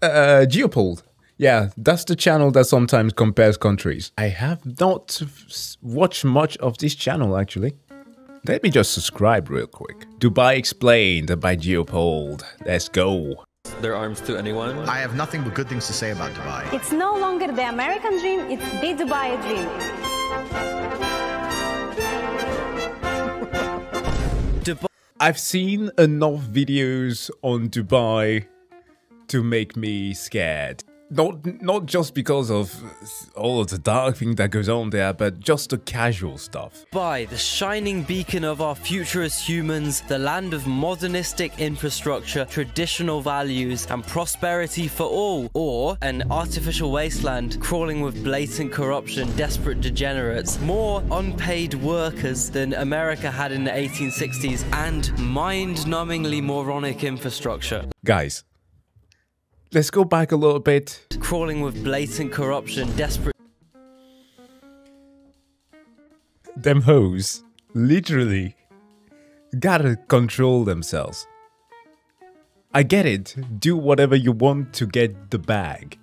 Geopold. Yeah, that's the channel that sometimes compares countries. I have not watched much of this channel, actually. Let me just subscribe real quick. Dubai Explained by Geopold. Let's go. Their arms to anyone. I have nothing but good things to say about Dubai. It's no longer the American dream, it's the Dubai dream. I've seen enough videos on Dubai to make me scared. Not just because of all of the dark thing that goes on there, but just the casual stuff. Dubai, the shining beacon of our future as humans, the land of modernistic infrastructure, traditional values, and prosperity for all. Or an artificial wasteland crawling with blatant corruption, desperate degenerates, more unpaid workers than America had in the 1860s, and mind-numbingly moronic infrastructure. Guys, let's go back a little bit. Crawling with blatant corruption, desperate... Them hoes literally gotta control themselves. I get it. Do whatever you want to get the bag.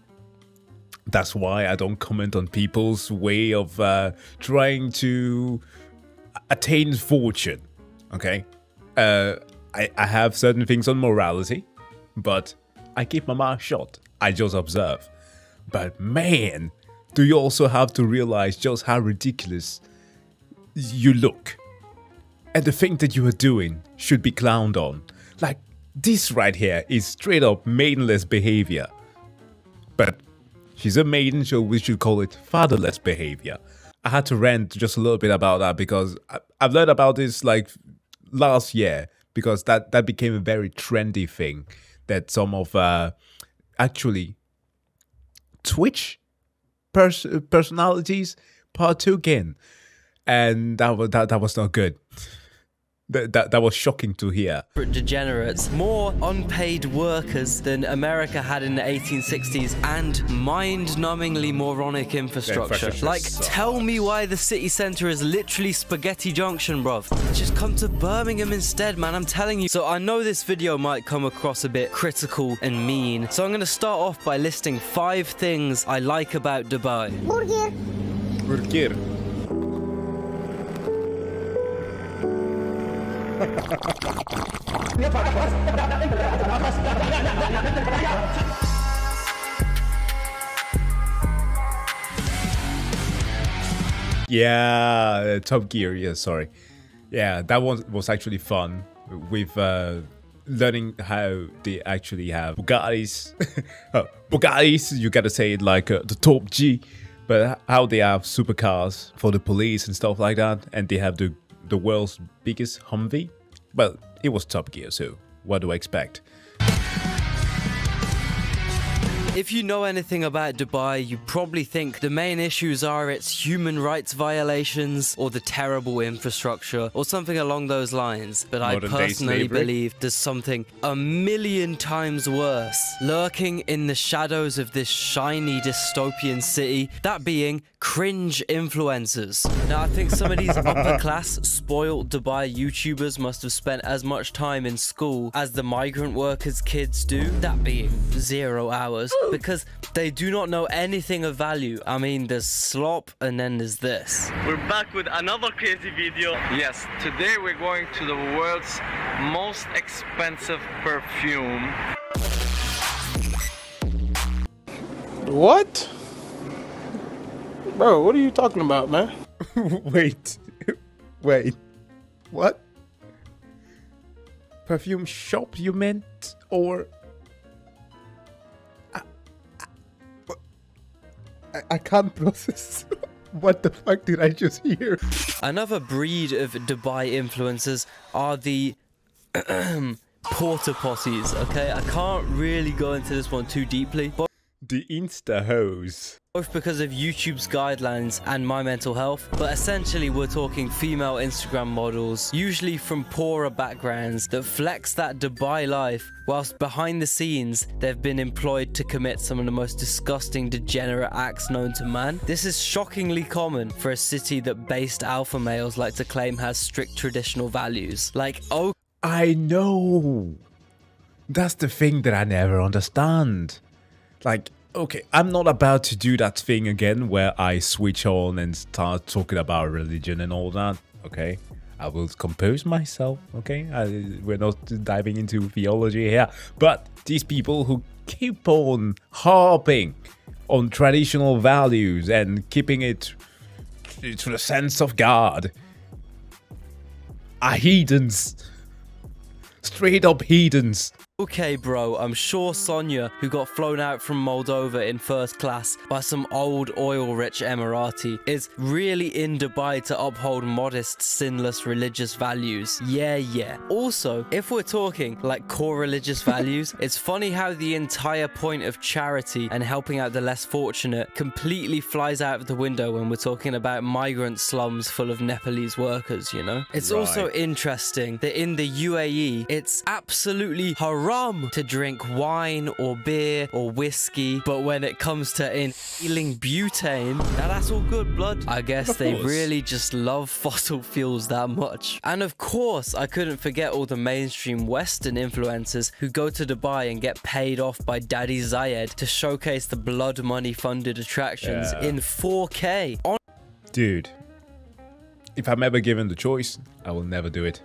That's why I don't comment on people's way of trying to attain fortune. Okay? I have certain things on morality, but I keep my mouth shut. I just observe. But man, do you also have to realize just how ridiculous you look? And the thing that you are doing should be clowned on. Like, this right here is straight up maidenless behavior. But she's a maiden, so we should call it fatherless behavior. I had to rant just a little bit about that because I've learned about this like last year, because that became a very trendy thing that some of actually Twitch personalities partook in, and that was not good. That was shocking to hear. Degenerates, more unpaid workers than America had in the 1860s, and mind-numbingly moronic infrastructure. Like, tell me why the city centre is literally Spaghetti Junction, bruv. Just come to Birmingham instead, man, I'm telling you. So I know this video might come across a bit critical and mean, so I'm going to start off by listing 5 things I like about Dubai. Burger. Yeah, Top Gear, yeah, sorry. Yeah, that one was actually fun with learning how they actually have Bugattis. Bugattis, you gotta say it like the Top G, but how they have supercars for the police and stuff like that, and they have the world's biggest Humvee. Well, it was Top Gear, so what do I expect? If you know anything about Dubai, you probably think the main issues are its human rights violations or the terrible infrastructure or something along those lines. But I personally believe there's something a million times worse lurking in the shadows of this shiny dystopian city, that being cringe influencers. Now, I think some of these upper class, spoiled Dubai YouTubers must have spent as much time in school as the migrant workers' kids do, that being 0 hours, because they do not know anything of value. I mean, there's slop and then there's this. We're back with another crazy video. Yes, today we're going to the world's most expensive perfume. What? Bro, what are you talking about, man? Wait. What? Perfume shop you meant? Or... I can't process. What the fuck did I just hear? Another breed of Dubai influencers are the porta potties, okay? I can't really go into this one too deeply, but the Insta hose. Both because of YouTube's guidelines and my mental health, but essentially we're talking female Instagram models, usually from poorer backgrounds, that flex that Dubai life, whilst behind the scenes they've been employed to commit some of the most disgusting degenerate acts known to man. This is shockingly common for a city that based alpha males like to claim has strict traditional values. Like, oh, I know. That's the thing that I never understand. Like, okay, I'm not about to do that thing again where I switch on and start talking about religion and all that, okay? I will compose myself, okay? We're not diving into theology here. But these people who keep on harping on traditional values and keeping it to the sense of God are heathens. Straight up heathens. Okay, bro, I'm sure Sonia, who got flown out from Moldova in first class by some old oil-rich Emirati, is really in Dubai to uphold modest, sinless religious values. Yeah. Also, if we're talking like core religious values, it's funny how the entire point of charity and helping out the less fortunate completely flies out of the window when we're talking about migrant slums full of Nepalese workers, you know? It's also interesting that in the UAE, it's absolutely haram to drink wine or beer or whiskey, but when it comes to inhaling butane, now that's all good blood. I guess they really just love fossil fuels that much. And of course, I couldn't forget all the mainstream Western influencers who go to Dubai and get paid off by Daddy Zayed to showcase the blood money funded attractions in 4K. Dude, if I'm ever given the choice, I will never do it.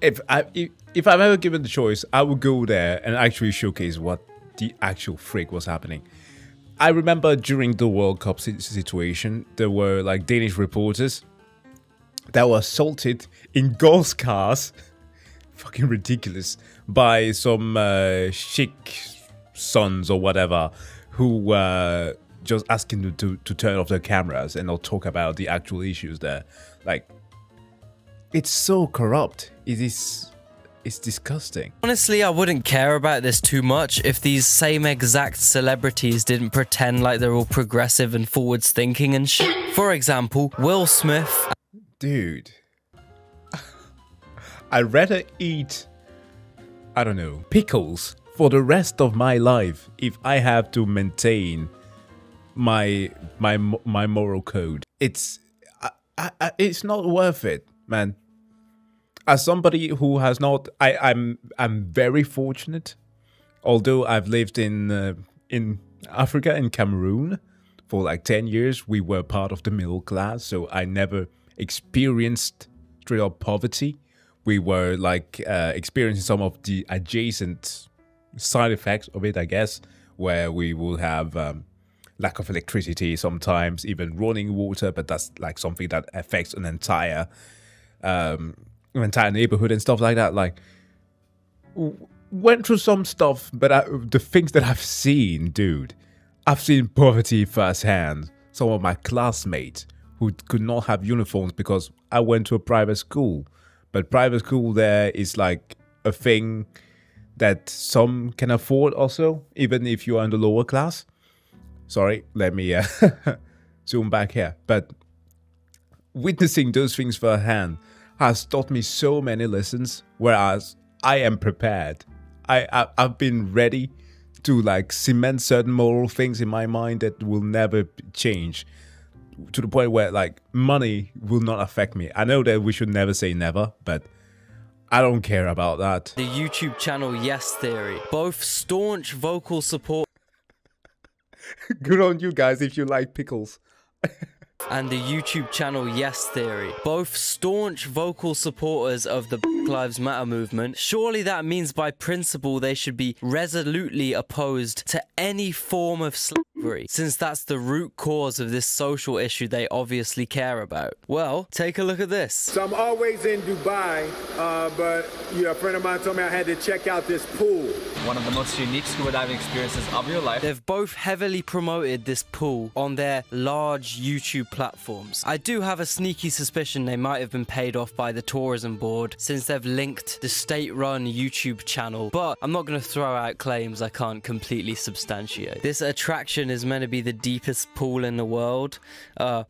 If I'm ever given the choice, I would go there and actually showcase what the actual freak was happening. I remember during the World Cup situation, there were like Danish reporters that were assaulted in golf cars, fucking ridiculous, by some chic sons or whatever who were just asking them to turn off their cameras and not talk about the actual issues there. Like, it's so corrupt. It's disgusting. Honestly, I wouldn't care about this too much if these same exact celebrities didn't pretend like they're all progressive and forwards thinking and shit. For example, Will Smith. Dude. I'd rather eat, I don't know, pickles for the rest of my life if I have to maintain my moral code. It's not worth it, man. As somebody who has not, I'm very fortunate. Although I've lived in Africa, in Cameroon, for like 10 years, we were part of the middle class, so I never experienced straight up poverty. We were like experiencing some of the adjacent side effects of it, I guess, where we will have lack of electricity sometimes, even running water, but that's like something that affects an entire neighborhood and stuff like that. Like, went through some stuff, but the things that I've seen, dude, I've seen poverty firsthand. Some of my classmates who could not have uniforms because I went to a private school, but private school there is like a thing that some can afford also, even if you are in the lower class. Sorry, let me zoom back here. But witnessing those things firsthand has taught me so many lessons, whereas I am prepared. I've been ready to like cement certain moral things in my mind that will never change, to the point where like money will not affect me. I know that we should never say never, but I don't care about that. The YouTube channel Yes Theory, both staunch vocal support. Good on you guys if you like pickles. And the YouTube channel Yes Theory, both staunch vocal supporters of the Black Lives Matter movement. Surely that means by principle they should be resolutely opposed to any form of slavery, since that's the root cause of this social issue they obviously care about. Well, take a look at this. So I'm always in Dubai, but a friend of mine told me I had to check out this pool. One of the most unique scuba diving experiences of your life. They've both heavily promoted this pool on their large YouTube platforms. I do have a sneaky suspicion they might have been paid off by the tourism board, since they've linked the state-run YouTube channel, but I'm not going to throw out claims I can't completely substantiate. This attraction is meant to be the deepest pool in the world.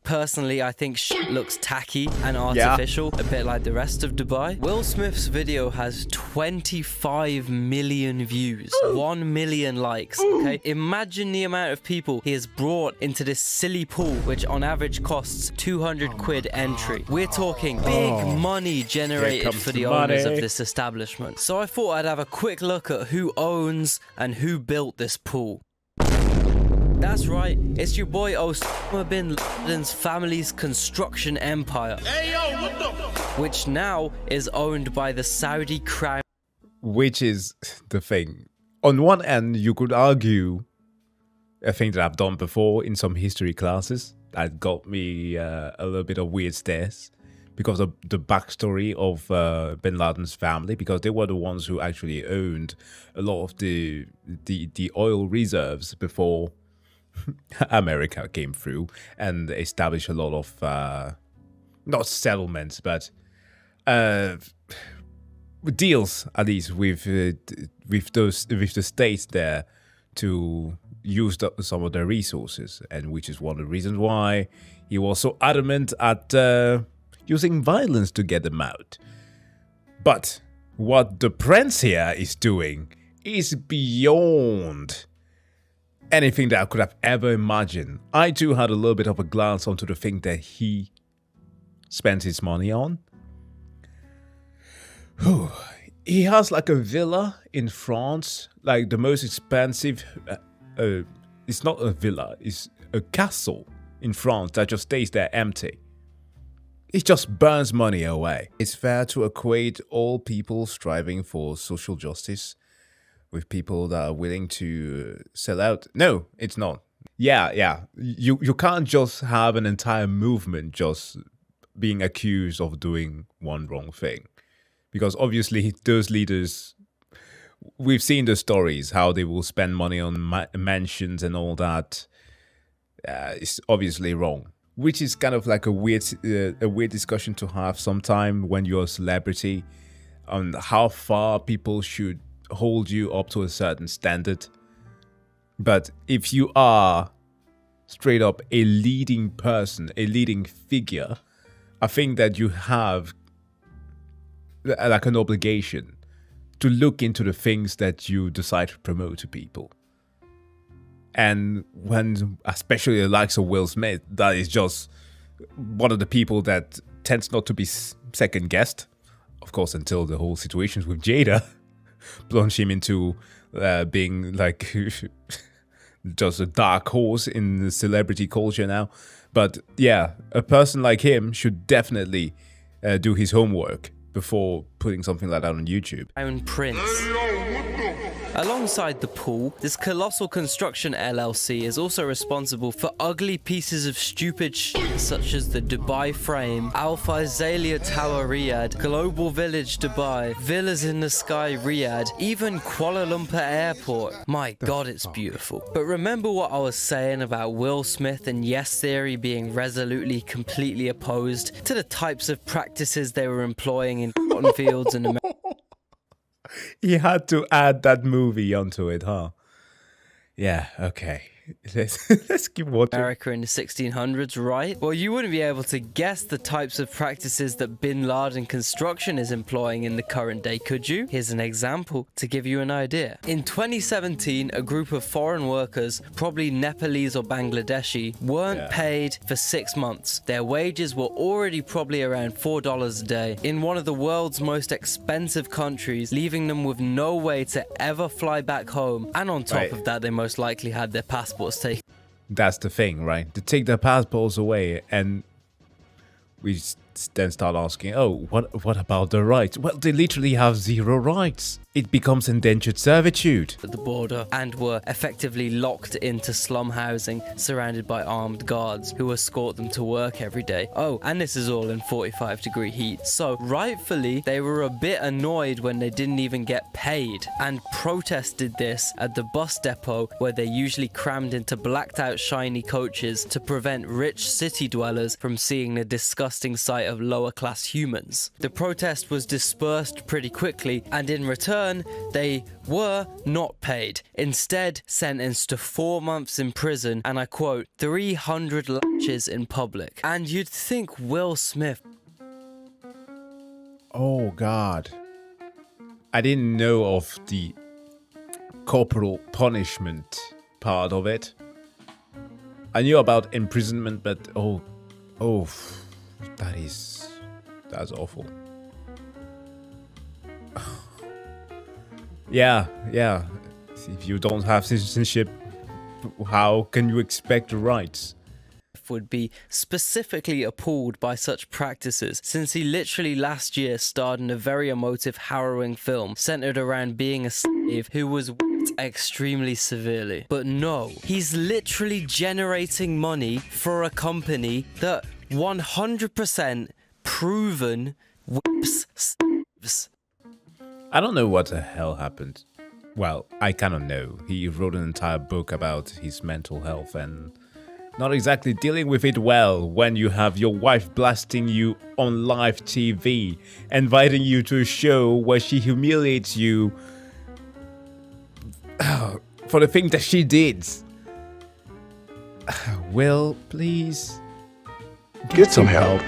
Personally, I think shit looks tacky and artificial, a bit like the rest of Dubai. Will Smith's video has 25 million views, 1 million likes, okay? Imagine the amount of people he has brought into this silly pool, which on average costs 200 quid entry. We're talking big money generated for the owners of this establishment. So I thought I'd have a quick look at who owns and who built this pool. That's right, it's your boy Osama bin Laden's family's construction empire, which now is owned by the Saudi crown. Which is the thing. On one end, you could argue a thing that I've done before in some history classes that got me a little bit of weird stares because of the backstory of bin Laden's family, because they were the ones who actually owned a lot of the oil reserves before America came through and established a lot of not settlements but deals, at least with the states there to use some of their resources, and which is one of the reasons why he was so adamant at using violence to get them out. But what the prince here is doing is beyond anything that I could have ever imagined. I too had a little bit of a glance onto the thing that he spent his money on. He has like a villa in France, like the most expensive. It's not a villa, it's a castle in France that just stays there empty. It just burns money away. It's fair to equate all people striving for social justice with people that are willing to sell out. No, it's not. Yeah. You can't just have an entire movement just being accused of doing one wrong thing. Because obviously those leaders, we've seen the stories, how they will spend money on mansions and all that. It's obviously wrong. Which is kind of like a weird discussion to have sometime when you're a celebrity, on how far people should hold you up to a certain standard. But if you are straight up a leading person, a leading figure, I think that you have like an obligation to look into the things that you decide to promote to people. And when, especially the likes of Will Smith, that is just one of the people that tends not to be second guessed. Of course, until the whole situations with Jada plunge him into being like just a dark horse in the celebrity culture now. But yeah, a person like him should definitely do his homework before putting something like that on YouTube. Crown Prince. Alongside the pool, this colossal construction LLC is also responsible for ugly pieces of stupid shit such as the Dubai Frame, Al Faisalia Tower Riyadh, Global Village Dubai, Villas in the Sky Riyadh, even Kuala Lumpur Airport. My god, it's beautiful. But remember what I was saying about Will Smith and Yes Theory being resolutely completely opposed to the types of practices they were employing in cotton fields and He had to add that movie onto it, huh? Yeah, okay. Let's keep watching. America in the 1600s, right? Well, you wouldn't be able to guess the types of practices that bin Laden construction is employing in the current day, could you? Here's an example to give you an idea. In 2017, a group of foreign workers, probably Nepalese or Bangladeshi, weren't paid for 6 months. Their wages were already probably around $4 a day in one of the world's most expensive countries, leaving them with no way to ever fly back home. And on top of that, they most likely had their passports taken. That's the thing, right? They take their passports away, and we then start asking, oh, what about their rights? Well, they literally have zero rights. It becomes indentured servitude At the border, and were effectively locked into slum housing, surrounded by armed guards who escort them to work every day. Oh, and this is all in 45-degree heat. So rightfully, they were a bit annoyed when they didn't even get paid, and protested this at the bus depot where they usually crammed into blacked out shiny coaches to prevent rich city dwellers from seeing the disgusting sight plight of lower-class humans. The protest was dispersed pretty quickly, and in return, they were not paid. Instead, sentenced to 4 months in prison, and I quote, 300 lashes in public. And you'd think Will Smith... Oh God. I didn't know of the corporal punishment part of it. I knew about imprisonment, but oh, that's awful. Yeah. If you don't have citizenship, how can you expect rights? Would be specifically appalled by such practices, since he literally last year starred in a very emotive, harrowing film centered around being a slave who was whipped extremely severely. But no, he's literally generating money for a company that 100% proven whips slaves. I don't know what the hell happened. Well, I kind of know. He wrote an entire book about his mental health and not exactly dealing with it well when you have your wife blasting you on live TV, inviting you to a show where she humiliates you for the thing that she did. Will, please get some help.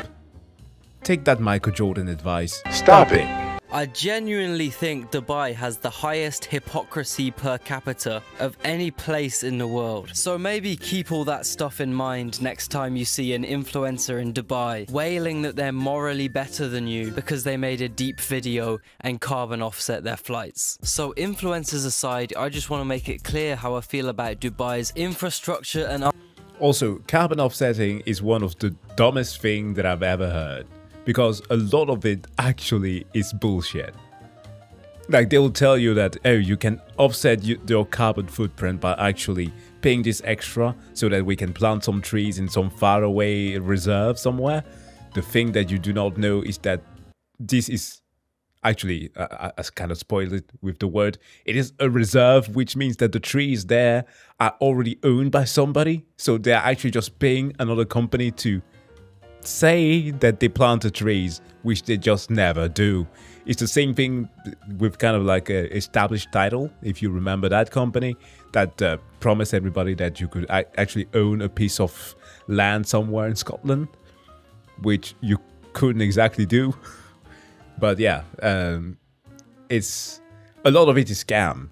Take that Michael Jordan advice. Stop it. I genuinely think Dubai has the highest hypocrisy per capita of any place in the world. So maybe keep all that stuff in mind next time you see an influencer in Dubai wailing that they're morally better than you because they made a deep video and carbon offset their flights. So influencers aside, I just want to make it clear how I feel about Dubai's infrastructure and... Also, carbon offsetting is one of the dumbest things that I've ever heard. Because a lot of it actually is bullshit. Like, they will tell you that, oh, you can offset your carbon footprint by actually paying this extra so that we can plant some trees in some faraway reserve somewhere. The thing that you do not know is that this is actually, I kind of spoiled it with the word, it is a reserve, which means that the trees there are already owned by somebody. So they're actually just paying another company to say that they planted trees, which they just never do. It's the same thing with kind of like a established title, if you remember that company that promised everybody that you could actually own a piece of land somewhere in Scotland, which you couldn't exactly do. But yeah, it's a lot of it is scam.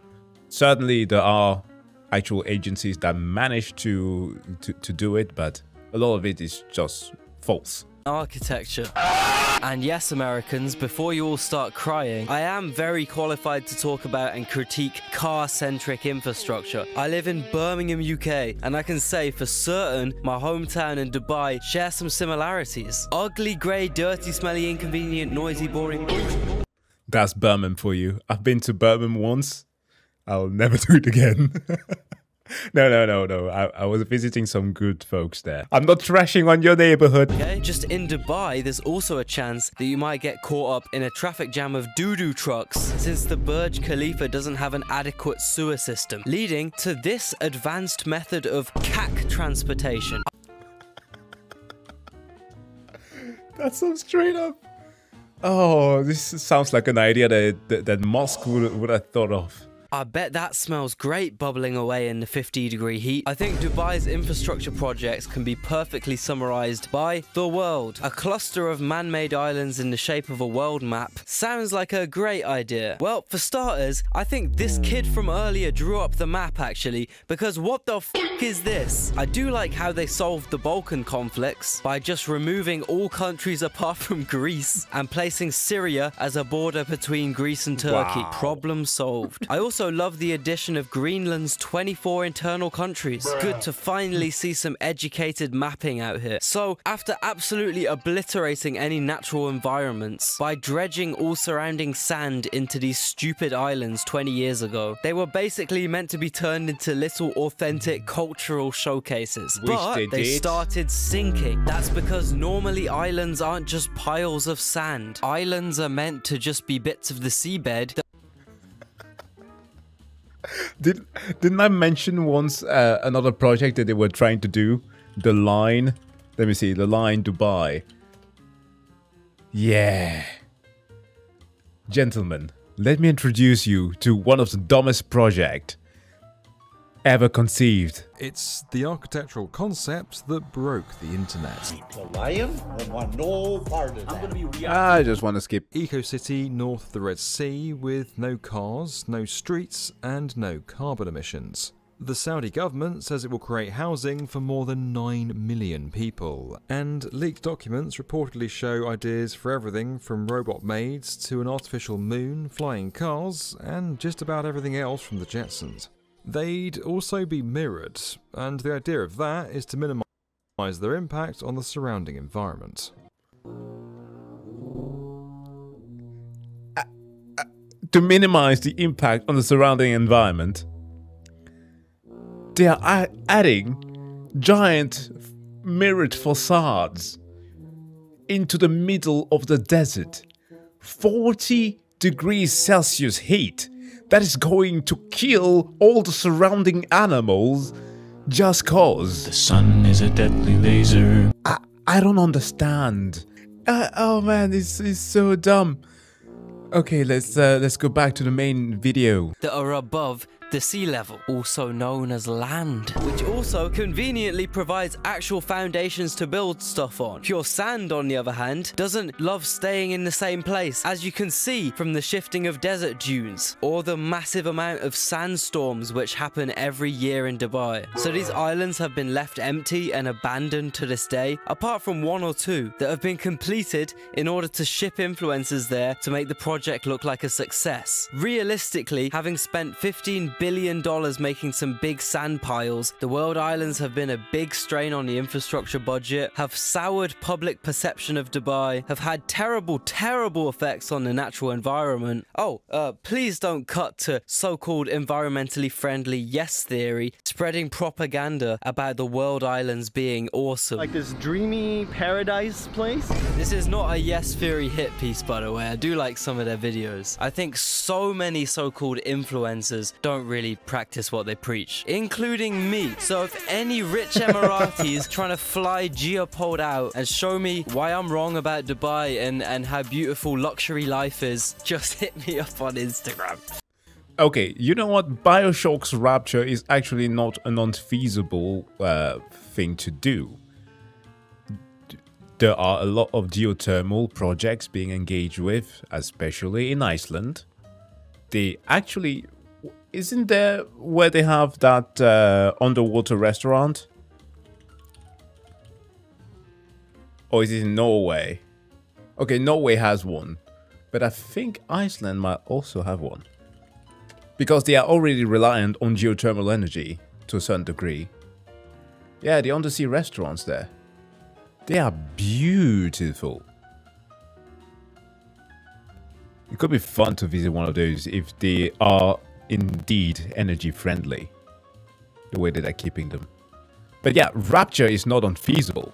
Certainly there are actual agencies that manage to do it, but a lot of it is just false. Architecture. And yes, Americans, before you all start crying, I am very qualified to talk about and critique car-centric infrastructure. I live in Birmingham, UK, and I can say for certain my hometown in Dubai share some similarities. Ugly, grey, dirty, smelly, inconvenient, noisy, boring. That's Birmingham for you. I've been to Birmingham once. I'll never do it again. No. I was visiting some good folks there. I'm not trashing on your neighborhood. Okay, just in Dubai, there's also a chance that you might get caught up in a traffic jam of doo-doo trucks, since the Burj Khalifa doesn't have an adequate sewer system, leading to this advanced method of CAC transportation. That's so straight up. Oh, this sounds like an idea that Musk would have thought of. I bet that smells great bubbling away in the 50-degree heat. I think Dubai's infrastructure projects can be perfectly summarized by the world. A cluster of man-made islands in the shape of a world map sounds like a great idea. Well, for starters, I think this kid from earlier drew up the map actually, because what the f is this? I do like how they solved the Balkan conflicts by just removing all countries apart from Greece and placing Syria as a border between Greece and Turkey. Wow. Problem solved. I also love the addition of Greenland's 24 internal countries. Good to finally see some educated mapping out here. So, after absolutely obliterating any natural environments by dredging all surrounding sand into these stupid islands 20 years ago, they were basically meant to be turned into little authentic cultural showcases. But they started sinking. That's because normally islands aren't just piles of sand. Islands are meant to just be bits of the seabed. Didn't I mention once another project that they were trying to do? The line, let me see, the line Dubai. Yeah. Gentlemen, let me introduce you to one of the dumbest projects ever conceived. It's the architectural concept that broke the internet. The lion will want no part of that. I just want to skip. Eco-city north of the Red Sea with no cars, no streets and no carbon emissions. The Saudi government says it will create housing for more than 9 million people, and leaked documents reportedly show ideas for everything from robot maids to an artificial moon, flying cars, and just about everything else from the Jetsons. They'd also be mirrored, and the idea of that is to minimise their impact on the surrounding environment. To minimize the impact on the surrounding environment, they are adding giant mirrored facades into the middle of the desert. 40 degrees Celsius heat. That is going to kill all the surrounding animals just cause. The sun is a deadly laser. I don't understand. Oh man, this is so dumb. Okay, let's go back to the main video. That are above the sea level, also known as land, which also conveniently provides actual foundations to build stuff on. Pure sand, on the other hand, doesn't love staying in the same place, as you can see from the shifting of desert dunes, or the massive amount of sandstorms which happen every year in Dubai. So these islands have been left empty and abandoned to this day, apart from one or two that have been completed in order to ship influencers there to make the project look like a success. Realistically, having spent $15 billion making some big sand piles, the world islands have been a big strain on the infrastructure budget, have soured public perception of Dubai, have had terrible effects on the natural environment. Please don't cut to so-called environmentally friendly yes theory, spreading propaganda about the world islands being awesome. Like this dreamy paradise place? This is not a yes theory hit piece, by the way. I do like some of their videos. I think so many so-called influencers don't really practice what they preach, including me. So if any rich Emiratis trying to fly Geopold out and show me why I'm wrong about Dubai and how beautiful luxury life is, just hit me up on Instagram. Okay, you know what? Bioshock's Rapture is actually not an unfeasible thing to do. There are a lot of geothermal projects being engaged with, especially in Iceland. They actually... Isn't there where they have that underwater restaurant? Or is it in Norway? Okay, Norway has one. But I think Iceland might also have one. Because they are already reliant on geothermal energy to a certain degree. Yeah, the undersea restaurants there. They are beautiful. It could be fun to visit one of those if they are indeed energy friendly, the way that they're keeping them. But yeah, Rapture is not unfeasible.